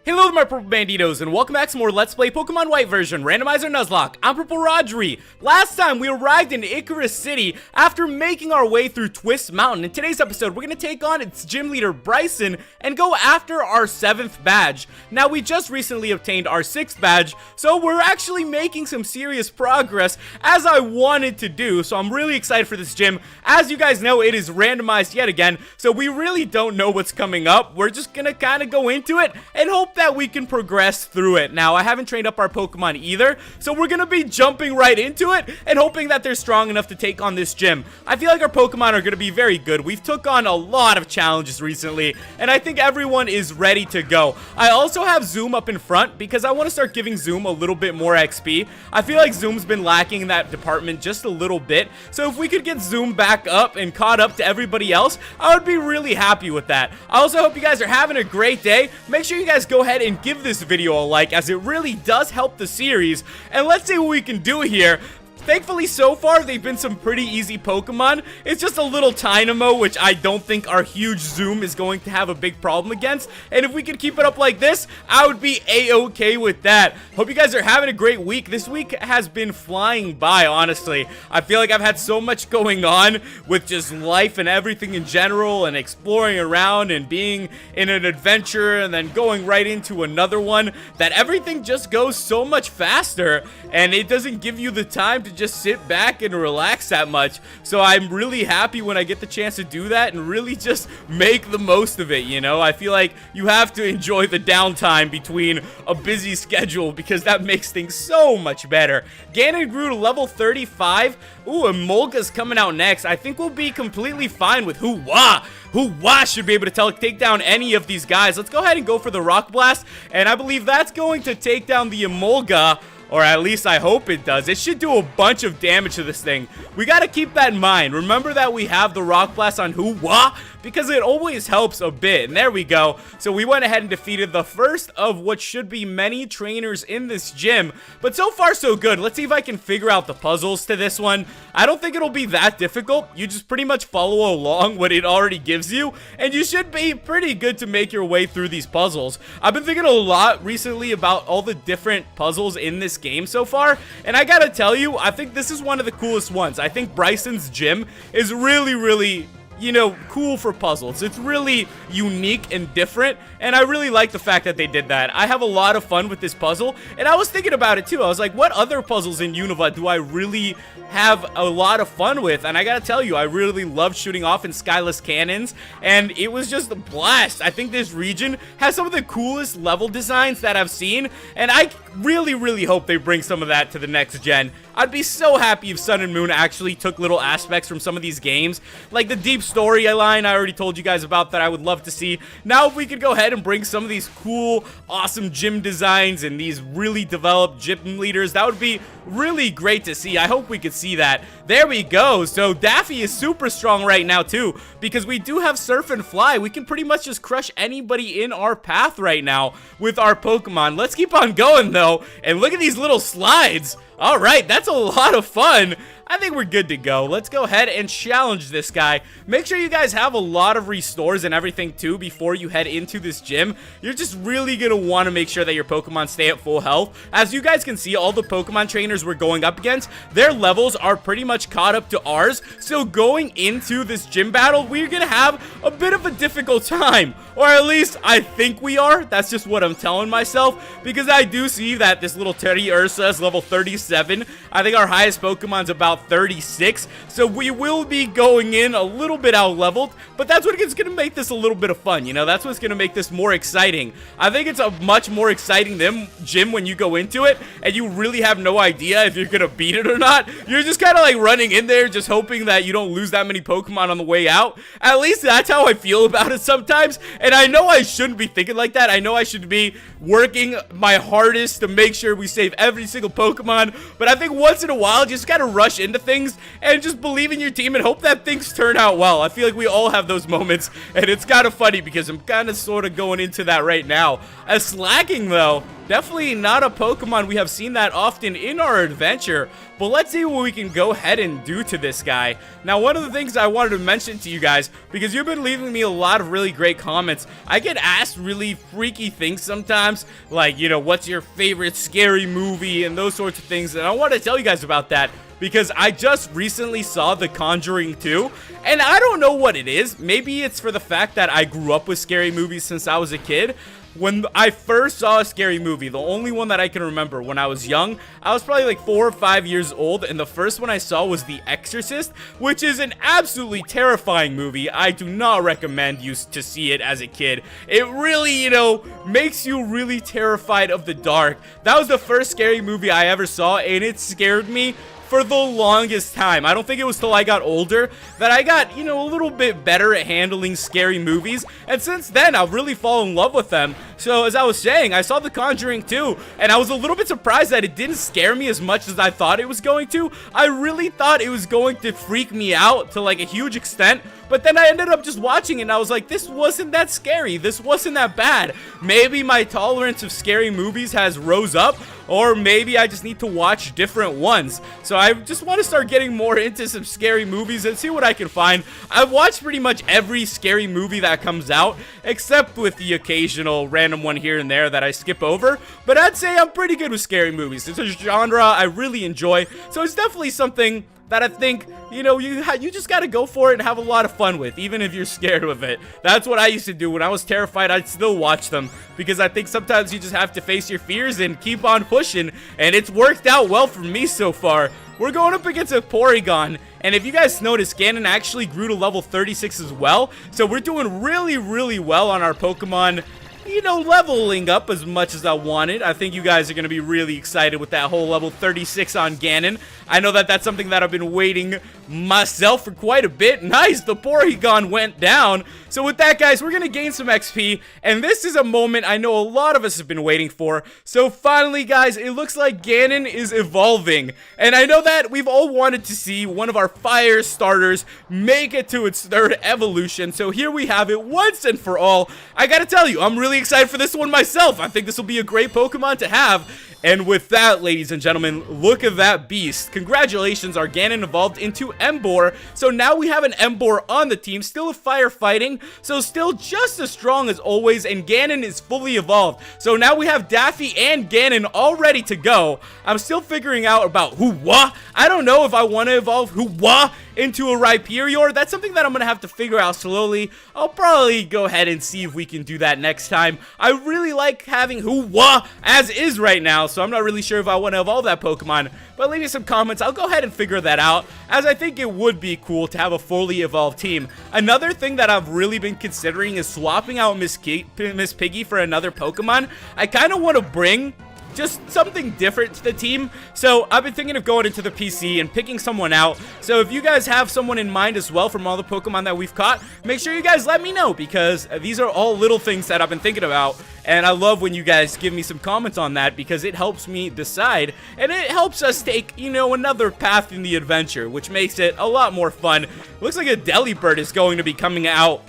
Hello there, my Purple Banditos, and welcome back to more Let's Play Pokemon White version, Randomizer Nuzlocke. I'm PurpleRodri. Last time, we arrived in Icirrus City after making our way through Twist Mountain. In today's episode, we're going to take on its gym leader, Brycen, and go after our 7th badge. Now, we just recently obtained our 6th badge, so we're actually making some serious progress, as I wanted to do, so I'm really excited for this gym. As you guys know, it is randomized yet again, so we really don't know what's coming up. We're just going to kind of go into it and hope that we can progress through it. Now, I haven't trained up our Pokemon either, so we're gonna be jumping right into it and hoping that they're strong enough to take on this gym. I feel like our Pokemon are gonna be very good. We've took on a lot of challenges recently, and I think everyone is ready to go. I also have Zoom up in front because I want to start giving Zoom a little bit more XP. I feel like Zoom's been lacking in that department just a little bit, so if we could get Zoom back up and caught up to everybody else, I would be really happy with that. I also hope you guys are having a great day. Make sure you guys go ahead and give this video a like, as it really does help the series, and let's see what we can do here. Thankfully, so far, they've been some pretty easy Pokemon. It's just a little Tynamo, which I don't think our huge Zoom is going to have a big problem against. And if we could keep it up like this, I would be A-okay with that. Hope you guys are having a great week. This week has been flying by, honestly. I feel like I've had so much going on with just life and everything in general, and exploring around and being in an adventure and then going right into another one, that everything just goes so much faster, and it doesn't give you the time to just sit back and relax that much. So I'm really happy when I get the chance to do that and really just make the most of it, you know? I feel like you have to enjoy the downtime between a busy schedule, because that makes things so much better. Ganon grew to level 35. Ooh, Emolga's coming out next. I think we'll be completely fine with Hoo-Wah. Hoo-Wah should be able to take down any of these guys. Let's go ahead and go for the Rock Blast, and I believe that's going to take down the Emolga. Or at least I hope it does. It should do a bunch of damage to this thing. We gotta keep that in mind. Remember that we have the Rock Blast on Hoo-Wah, because it always helps a bit. And there we go. So we went ahead and defeated the first of what should be many trainers in this gym. But so far, so good. Let's see if I can figure out the puzzles to this one. I don't think it'll be that difficult. You just pretty much follow along what it already gives you, and you should be pretty good to make your way through these puzzles. I've been thinking a lot recently about all the different puzzles in this game so far, and I gotta tell you, I think this is one of the coolest ones. I think Brycen's gym is really, you know, cool for puzzles. It's really unique and different, and I really like the fact that they did that. I have a lot of fun with this puzzle, and I was thinking about it too. I was like, what other puzzles in Unova do I really have a lot of fun with? And I gotta tell you, I really love shooting off in skyless cannons, and it was just a blast. I think this region has some of the coolest level designs that I've seen, and I really hope they bring some of that to the next gen. I'd be so happy if Sun and Moon actually took little aspects from some of these games, like the deep storyline I already told you guys about that I would love to see. Now if we could go ahead and bring some of these cool, awesome gym designs and these really developed gym leaders, that would be really great to see. I hope we could see that. There we go. So Daffy is super strong right now too, because we do have Surf and Fly. We can pretty much just crush anybody in our path right now with our Pokemon. Let's keep on going though, and look at these little slides. Alright, that's a lot of fun. I think we're good to go. Let's go ahead and challenge this guy. Make sure you guys have a lot of restores and everything too before you head into this gym. You're just really gonna want to make sure that your Pokemon stay at full health. As you guys can see, all the Pokemon trainers we're going up against, their levels are pretty much caught up to ours. So going into this gym battle, we're gonna have a bit of a difficult time. Or at least I think we are. That's just what I'm telling myself, because I do see that this little Teddy Ursa is level 37. I think our highest Pokemon's about 36, so we will be going in a little bit out leveled, but that's what is going to make this a little bit of fun, you know? That's what's going to make this more exciting. I think it's a much more exciting gym when you go into it and you really have no idea if you're going to beat it or not. You're just kind of like running in there just hoping that you don't lose that many Pokemon on the way out. At least that's how I feel about it sometimes, and I know I shouldn't be thinking like that. I know I should be working my hardest to make sure we save every single Pokemon, but I think once in a while, just gotta rush into things and just believe in your team and hope that things turn out well. I feel like we all have those moments, and it's kind of funny because I'm kind of sort of going into that right now. As slacking though, Definitely not a Pokemon we have seen that often in our adventure, but let's see what we can go ahead and do to this guy. Now, one of the things I wanted to mention to you guys, because you've been leaving me a lot of really great comments, I get asked really freaky things sometimes, like, you know, what's your favorite scary movie and those sorts of things, and I want to tell you guys about that. Because I just recently saw The Conjuring 2, and I don't know what it is. Maybe it's for the fact that I grew up with scary movies since I was a kid. When I first saw a scary movie, the only one that I can remember when I was young, I was probably like 4 or 5 years old, and the first one I saw was The Exorcist, which is an absolutely terrifying movie. I do not recommend you to see it as a kid. It really, you know, makes you really terrified of the dark. That was the first scary movie I ever saw, and it scared me for the longest time. I don't think it was till I got older that I got, you know, a little bit better at handling scary movies, and since then I've really fallen in love with them. So as I was saying, I saw The Conjuring 2, and I was a little bit surprised that it didn't scare me as much as I thought it was going to. I really thought it was going to freak me out to like a huge extent, but then I ended up just watching it and I was like, this wasn't that scary, this wasn't that bad. Maybe my tolerance of scary movies has rose up, or maybe I just need to watch different ones. So I just want to start getting more into some scary movies and see what I can find. I've watched pretty much every scary movie that comes out, except with the occasional random one here and there that I skip over. But I'd say I'm pretty good with scary movies. It's a genre I really enjoy, so it's definitely something that I think, you know, you just gotta go for it and have a lot of fun with, even if you're scared of it. That's what I used to do. When I was terrified, I'd still watch them, because I think sometimes you just have to face your fears and keep on pushing, and it's worked out well for me so far. We're going up against a Porygon, and if you guys notice, Ganon actually grew to level 36 as well, so we're doing really, really well on our Pokemon, you know, leveling up as much as I wanted. I think you guys are going to be really excited with that whole level 36 on Ganon. I know that that's something that I've been waiting myself for quite a bit. Nice, the Porygon went down. So with that, guys, we're going to gain some XP, and this is a moment I know a lot of us have been waiting for. So finally, guys, it looks like Ganon is evolving, and I know that we've all wanted to see one of our fire starters make it to its 3rd evolution. So here we have it once and for all. I gotta tell you, I'm really excited for this one myself. I think this will be a great Pokemon to have. And with that, ladies and gentlemen, look at that beast. Congratulations, our Ganon evolved into Emboar. So now we have an Emboar on the team, still firefighting, so still just as strong as always, and Ganon is fully evolved. So now we have Daffy and Ganon all ready to go. I'm still figuring out about Hoowa. I don't know if I want to evolve Hoowa into a Rhyperior. That's something that I'm going to have to figure out slowly. I'll probably go ahead and see if we can do that next time. I really like having Hoowa as is right now, so I'm not really sure if I want to evolve that Pokemon. But leave me some comments. I'll go ahead and figure that out, as I think it would be cool to have a fully evolved team. Another thing that I've really been considering is swapping out Miss Piggy for another Pokemon. I kind of want to bring just something different to the team, so I've been thinking of going into the PC and picking someone out. So if you guys have someone in mind as well from all the Pokemon that we've caught, make sure you guys let me know, because these are all little things that I've been thinking about, and I love when you guys give me some comments on that, because it helps me decide, and it helps us take, you know, another path in the adventure, which makes it a lot more fun. Looks like a Delibird is going to be coming out.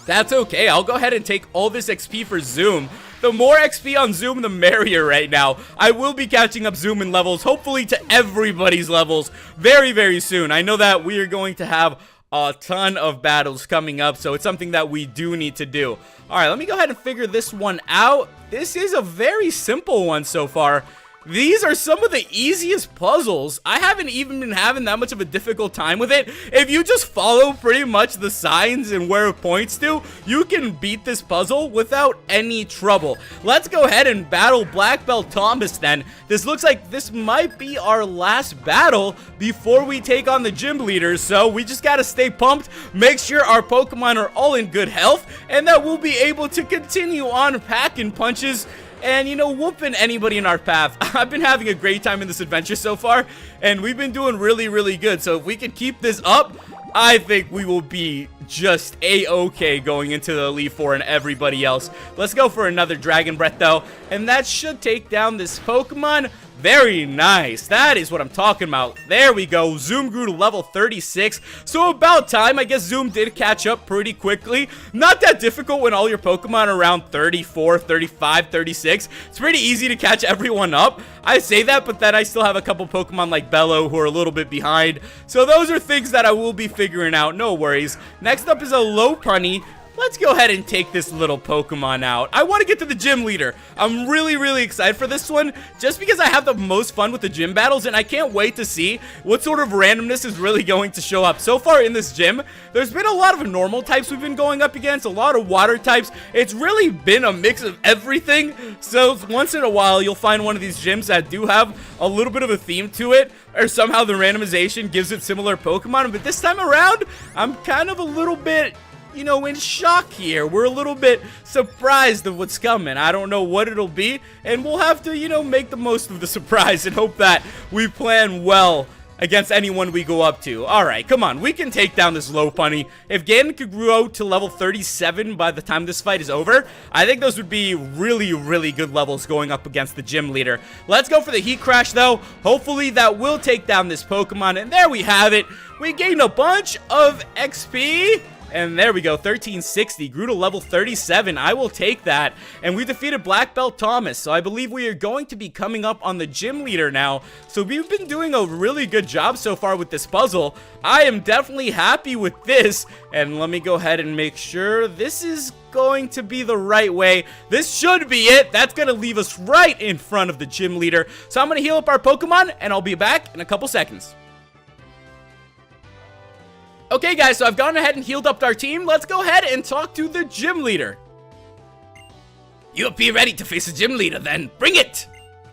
That's okay, I'll go ahead and take all this XP for Zoom. The more XP on Zoom, the merrier right now. I will be catching up Zoom in levels, hopefully to everybody's levels, very, very soon. I know that we are going to have a ton of battles coming up, so it's something that we do need to do. Alright, let me go ahead and figure this one out. This is a very simple one so far. These are some of the easiest puzzles. I haven't even been having that much of a difficult time with it. If you just follow pretty much the signs and where it points to, you can beat this puzzle without any trouble. Let's go ahead and battle Black Belt Thomas then. This looks like this might be our last battle before we take on the gym leaders, so we just gotta stay pumped, make sure our Pokemon are all in good health, and that we'll be able to continue on packing punches and, you know, whooping anybody in our path. I've been having a great time in this adventure so far, and we've been doing really, really good. So if we can keep this up, I think we will be just a-okay going into the Elite Four and everybody else. Let's go for another Dragon Breath, though, and that should take down this Pokemon. Very nice. That is what I'm talking about. There we go. Zoom grew to level 36. So about time. I guess Zoom did catch up pretty quickly. Not that difficult when all your Pokemon are around 34, 35, 36. It's pretty easy to catch everyone up. I say that, but then I still have a couple Pokemon like Bello who are a little bit behind. So those are things that I will be figuring out. No worries. Next up is a Lopunny. Let's go ahead and take this little Pokemon out. I want to get to the gym leader. I'm really excited for this one, just because I have the most fun with the gym battles, and I can't wait to see what sort of randomness is really going to show up. So far in this gym, there's been a lot of normal types we've been going up against, a lot of water types. It's really been a mix of everything. So once in a while, you'll find one of these gyms that do have a little bit of a theme to it, or somehow the randomization gives it similar Pokemon. But this time around, I'm kind of a little bit, you know, in shock here. We're a little bit surprised of what's coming. I don't know what it'll be, and we'll have to, you know, make the most of the surprise and hope that we plan well against anyone we go up to. Alright, come on. We can take down this Lopunny. If Ganon could grow to level 37 by the time this fight is over, I think those would be really good levels going up against the gym leader. Let's go for the Heat Crash, though. Hopefully that will take down this Pokemon, and there we have it. We gained a bunch of XP. And there we go, 1360, grew to level 37. I will take that. And we defeated Black Belt Thomas, so I believe we are going to be coming up on the gym leader now. So we've been doing a really good job so far with this puzzle. I am definitely happy with this. And let me go ahead and make sure this is going to be the right way. This should be it. That's going to leave us right in front of the gym leader. So I'm going to heal up our Pokemon, and I'll be back in a couple seconds. Okay, guys, so I've gone ahead and healed up our team. Let's go ahead and talk to the gym leader. You appear ready to face the gym leader, then. Bring it!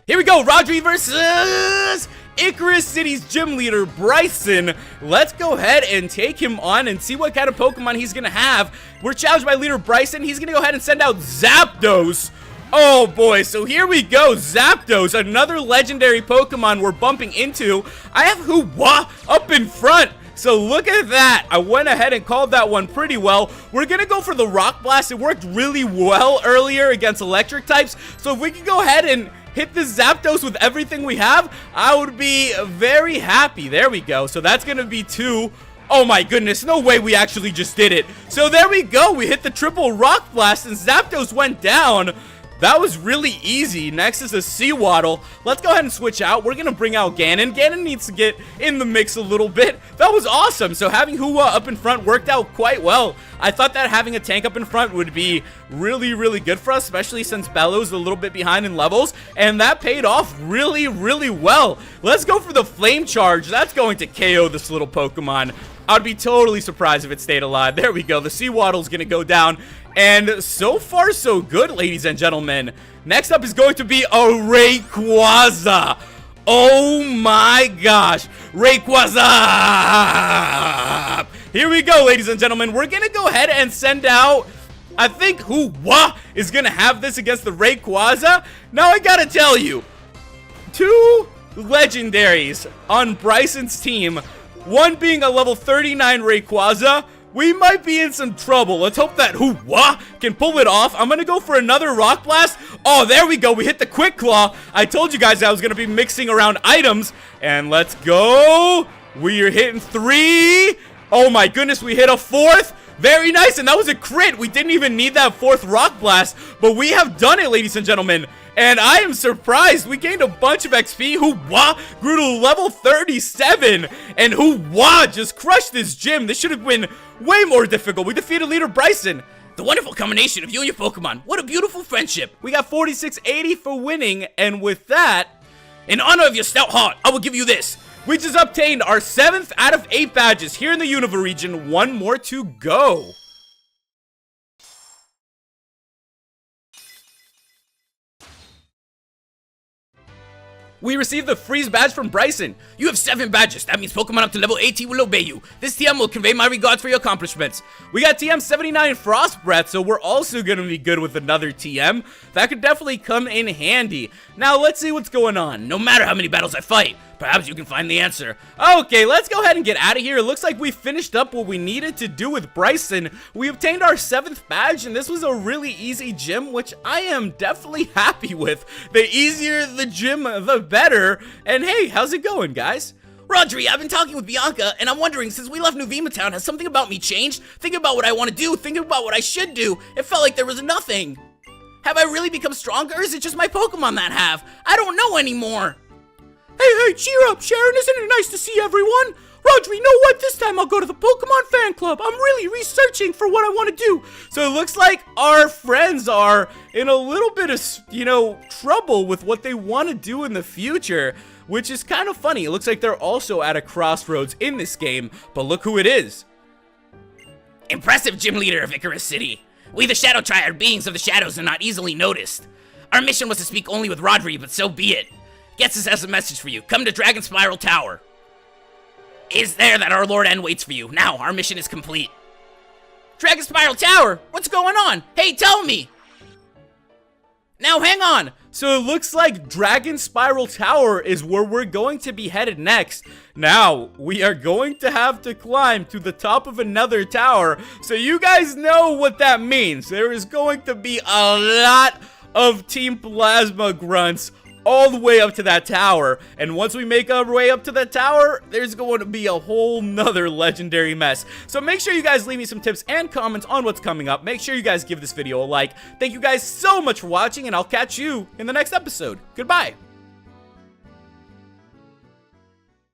Here we go, Rodri versus Icirrus City's gym leader, Brycen. Let's go ahead and take him on and see what kind of Pokemon he's going to have. We're challenged by leader Brycen. He's going to go ahead and send out Zapdos. Oh boy, so here we go, Zapdos, another legendary Pokemon we're bumping into. I have Hoo-Wah up in front. So look at that. I went ahead and called that one pretty well. We're going to go for the Rock Blast. It worked really well earlier against electric types. So if we can go ahead and hit the Zapdos with everything we have, I would be very happy. There we go. So that's going to be 2. Oh my goodness, no way we actually just did it. So there we go. We hit the triple Rock Blast and Zapdos went down. That was really easy. Next is a Seawaddle. Let's go ahead and switch out. We're going to bring out Ganon. Ganon needs to get in the mix a little bit. That was awesome. So having Hoo-Wah up in front worked out quite well. I thought that having a tank up in front would be really good for us, especially since Bellow's a little bit behind in levels. And that paid off really well. Let's go for the Flame Charge. That's going to KO this little Pokemon. I'd be totally surprised if it stayed alive. There we go. The Seawaddle's going to go down. And so far, so good, ladies and gentlemen. Next up is going to be a Rayquaza. Oh my gosh. Rayquaza. Here we go, ladies and gentlemen. We're going to go ahead and send out, I think Hoo-Wah is going to have this against the Rayquaza. Now, I got to tell you, 2 legendaries on Brycen's team. One being a level 39 Rayquaza. We might be in some trouble. Let's hope that Hoo-Wah can pull it off. I'm going to go for another Rock Blast. Oh, there we go. We hit the Quick Claw. I told you guys I was going to be mixing around items. And let's go. We're hitting 3. Oh, my goodness. We hit a 4th. Very nice. And that was a crit. We didn't even need that 4th Rock Blast. But we have done it, ladies and gentlemen. And I am surprised. We gained a bunch of XP. Hoo-Wah grew to level 37. And Hoo-Wah just crushed this gym. This should have been way more difficult. We defeated leader Brycen. The wonderful combination of you and your Pokemon. What a beautiful friendship. We got 4680 for winning. And with that, in honor of your stout heart, I will give you this. We just obtained our 7th out of 8 badges here in the Unova region. 1 more to go. We received the Freeze badge from Brycen. You have 7 badges. That means Pokemon up to level 18 will obey you. This TM will convey my regards for your accomplishments. We got TM 79 Frost Breath, so we're also going to be good with another TM. That could definitely come in handy. Now, let's see what's going on. No matter how many battles I fight, Perhaps you can find the answer. Okay, let's go ahead and get out of here. It looks like we finished up what we needed to do with Brycen. We obtained our 7th badge, and this was a really easy gym, which I am definitely happy with. The easier the gym, the better. And hey, how's it going, guys? Rodri, I've been talking with Bianca, and I'm wondering, since we left New Vima Town, has something about me changed? Thinking about what I want to do, thinking about what I should do, it felt like there was nothing. Have I really become stronger, or is it just my Pokemon that have? I don't know anymore. Hey, cheer up, Sharon. Isn't it nice to see everyone? Rodri, you know what? This time I'll go to the Pokemon fan club. I'm really researching for what I want to do. So it looks like our friends are in a little bit of, trouble with what they want to do in the future, which is kind of funny. It looks like they're also at a crossroads in this game, but look who it is. Impressive gym leader of Icirrus City. We the Shadow Triad beings of the shadows are not easily noticed. Our mission was to speak only with Rodri, but so be it. Getsus has a message for you. Come to Dragon Spiral Tower. It is there that our Lord N waits for you. Now, our mission is complete. Dragon Spiral Tower? What's going on? Hey, tell me! Now, hang on! So it looks like Dragon Spiral Tower is where we're going to be headed next. Now, we are going to have to climb to the top of another tower, so you guys know what that means. There is going to be a lot of Team Plasma grunts all the way up to that tower, and once we make our way up to that tower, there's going to be a whole nother legendary mess. So make sure you guys leave me some tips and comments on what's coming up. Make sure you guys give this video a like. Thank you guys so much for watching, and I'll catch you in the next episode. Goodbye.